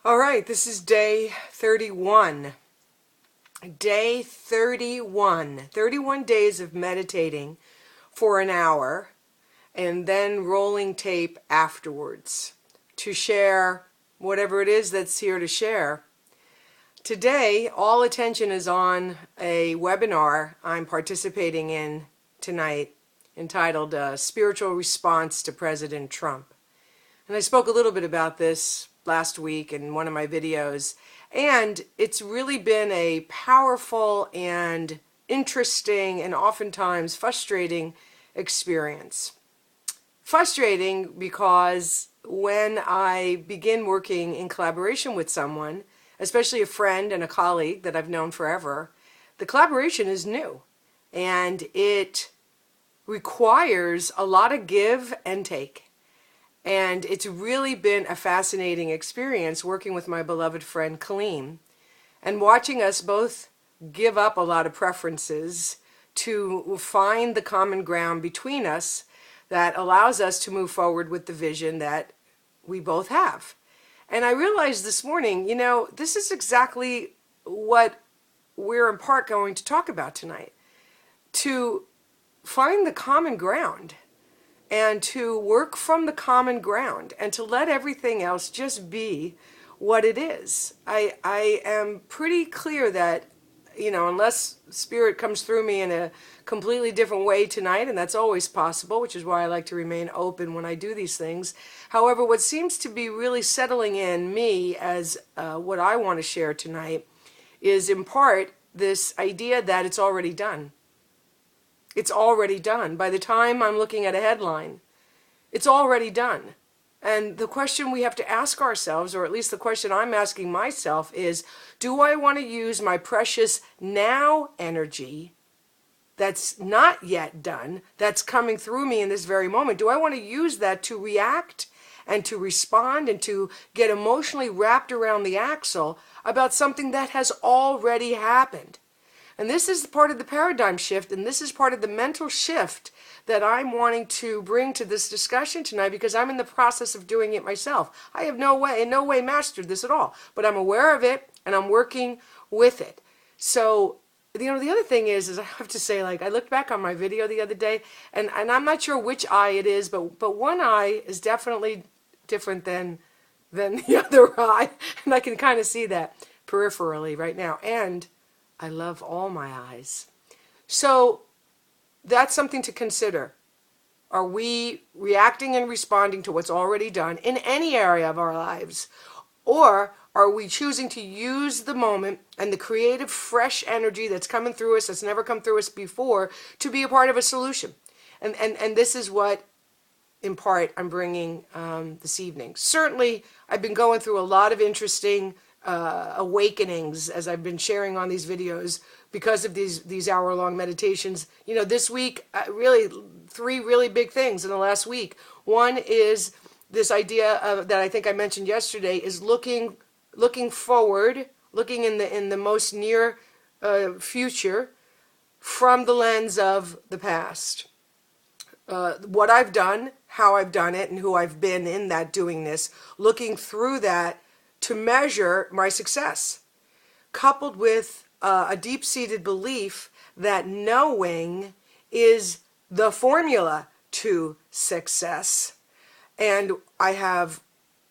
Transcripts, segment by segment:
All right, this is day 31. Day 31. 31 days of meditating for an hour and then rolling tape afterwards to share whatever it is that's here to share. Today, all attention is on a webinar I'm participating in tonight entitled Spiritual Response to President Trump. And I spoke a little bit about this last week in one of my videos, and it's really been a powerful and interesting and oftentimes frustrating experience. Frustrating because when I begin working in collaboration with someone, especially a friend and a colleague that I've known forever, the collaboration is new and it requires a lot of give and take. And it's really been a fascinating experience working with my beloved friend Camille and watching us both give up a lot of preferences to find the common ground between us that allows us to move forward with the vision that we both have. And I realized this morning, this is exactly what we're in part going to talk about tonight. To find the common ground and to work from the common ground and to let everything else just be what it is. I am pretty clear that, unless Spirit comes through me in a completely different way tonight, and that's always possible, which is why I like to remain open when I do these things. However, what seems to be really settling in me as what I want to share tonight is in part this idea that it's already done. It's already done. By the time I'm looking at a headline, it's already done. And the question we have to ask ourselves, or at least the question I'm asking myself, is, do I want to use my precious now energy that's not yet done, that's coming through me in this very moment? Do I want to use that to react and to respond and to get emotionally wrapped around the axle about something that has already happened? And this is part of the paradigm shift, and this is part of the mental shift that I'm wanting to bring to this discussion tonight, because I'm in the process of doing it myself. I have in no way mastered this at all, but I'm aware of it and I'm working with it. So, the other thing is I have to say, I looked back on my video the other day, and I'm not sure which eye it is, but one eye is definitely different than the other eye, and I can kind of see that peripherally right now. And I love all my eyes. So that's something to consider. Are we reacting and responding to what's already done in any area of our lives? Or are we choosing to use the moment and the creative, fresh energy that's coming through us, that's never come through us before, to be a part of a solution? And this is what, in part, I'm bringing this evening. Certainly, I've been going through a lot of interesting awakenings as I've been sharing on these videos because of these hour-long meditations. This week, really, 3 really big things in the last week. One is this idea that I think I mentioned yesterday is looking forward, looking in the most near future from the lens of the past. What I've done, how I've done it, and who I've been in that doing this, looking through that to measure my success, coupled with a deep-seated belief that knowing is the formula to success. And I have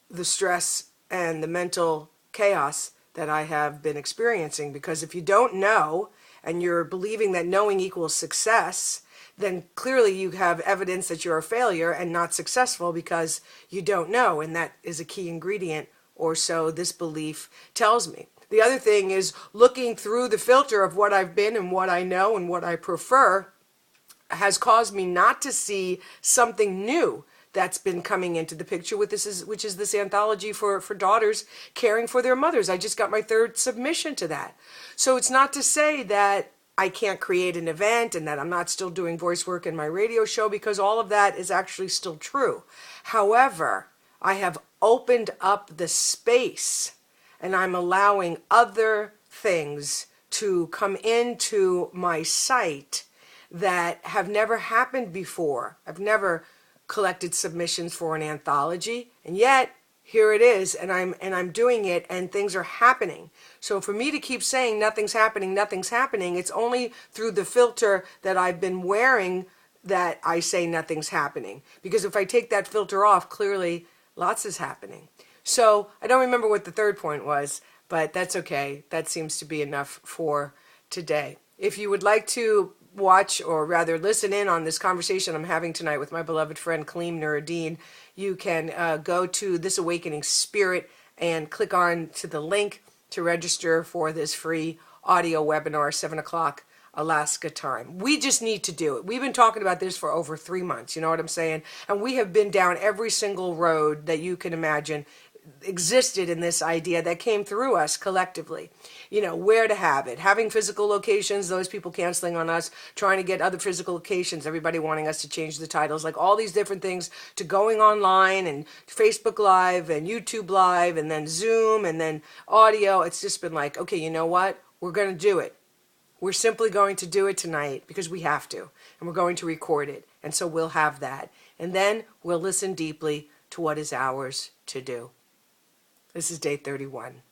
the stress and the mental chaos that I have been experiencing, because if you don't know and you're believing that knowing equals success, then clearly you have evidence that you're a failure and not successful because you don't know, and that is a key ingredient, or so this belief tells me. The other thing is looking through the filter of what I've been and what I know and what I prefer has caused me not to see something new that's been coming into the picture, which is this anthology for daughters caring for their mothers. I just got my 3rd submission to that. So it's not to say that I can't create an event and that I'm not still doing voice work in my radio show, because all of that is actually still true. However, I have opened up the space and I'm allowing other things to come into my sight that have never happened before. I've never collected submissions for an anthology, and yet here it is, and I'm doing it, and things are happening. So for me to keep saying nothing's happening, it's only through the filter that I've been wearing that I say nothing's happening. Because if I take that filter off, clearly lots is happening. So I don't remember what the third point was, but that's okay. That seems to be enough for today. If you would like to watch, or rather listen in on this conversation I'm having tonight with my beloved friend Kaleem Nuruddin, you can go to This Awakening Spirit and click on to the link to register for this free audio webinar, 7 o'clock Alaska time. We just need to do it. We've been talking about this for over 3 months, you know what I'm saying? And we have been down every single road that you can imagine existed in this idea that came through us collectively. You know, where to have it, having physical locations, those people canceling on us, trying to get other physical locations, everybody wanting us to change the titles, like all these different things, to going online and Facebook Live and YouTube Live and then Zoom and then audio. It's just been like, okay, you know what? We're going to do it. We're simply going to do it tonight because we have to, and we're going to record it. And so we'll have that. And then we'll listen deeply to what is ours to do. This is day 31.